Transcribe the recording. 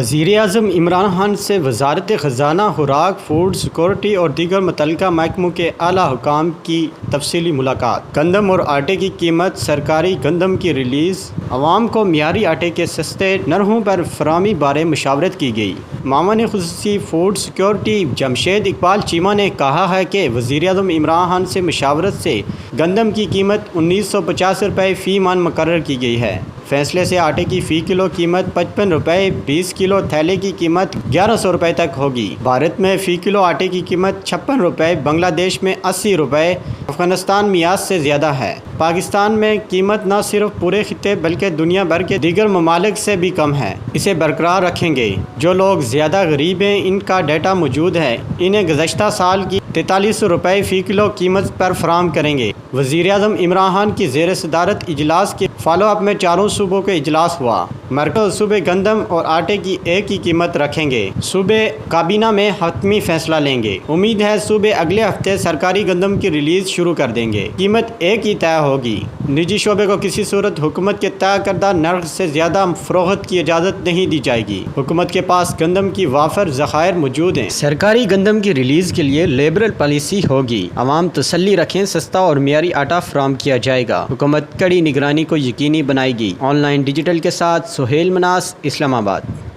وزیراعظم عمران خان سے وزارت خزانہ خوراک فوڈ سیکورٹی اور دیگر متعلقہ محکموں کے اعلیٰ حکام کی تفصیلی ملاقات۔ گندم اور آٹے کی قیمت، سرکاری گندم کی ریلیز، عوام کو معیاری آٹے کے سستے نرخوں پر فراہمی بارے مشاورت کی گئی۔ معاون خصوصی فوڈ سیکورٹی جمشید اقبال چیمہ نے کہا ہے کہ وزیراعظم عمران خان سے مشاورت سے گندم کی قیمت 1950 روپے فی من مقرر کی گئی ہے۔ فیصلے سے آٹے کی فی کلو قیمت 55 روپے، 20 کلو تھیلے کی قیمت 1100 روپے تک ہوگی۔ بھارت میں فی کلو آٹے کی قیمت 56 روپے، بنگلہ دیش میں 80 روپے، افغانستان میعاد سے زیادہ ہے۔ پاکستان میں قیمت نہ صرف پورے خطے بلکہ دنیا بھر کے دیگر ممالک سے بھی کم ہے۔ اسے برقرار رکھیں گے۔ جو لوگ زیادہ غریب ہیں، ان کا ڈیٹا موجود ہے، انہیں گزشتہ سال کی 4300 روپے فی کلو قیمت پر فراہم کریں گے۔ وزیراعظم عمران خان کی زیر صدارت اجلاس کے فالو اپ میں چاروں صوبوں کا اجلاس ہوا۔ مرکز صوبے گندم اور آٹے کی ایک ہی قیمت رکھیں گے۔ صوبے کابینہ میں حتمی فیصلہ لیں گے۔ امید ہے صوبے اگلے ہفتے سرکاری گندم کی ریلیز شروع کر دیں گے۔ قیمت ایک ہی طے ہوگی۔ نجی شعبے کو کسی صورت حکومت کے طے کردہ نرخ سے زیادہ فروخت کی اجازت نہیں دی جائے گی۔ حکومت کے پاس گندم کی وافر ذخائر موجود ہیں۔ سرکاری گندم کی ریلیز کے لیے لبرل پالیسی ہوگی۔ عوام تسلی رکھیں، سستا اور معیاری آٹا فراہم کیا جائے گا۔ حکومت کڑی نگرانی کو یقینی بنائے گی۔ آن لائن ڈیجیٹل کے ساتھ سہیل مناس، اسلام آباد۔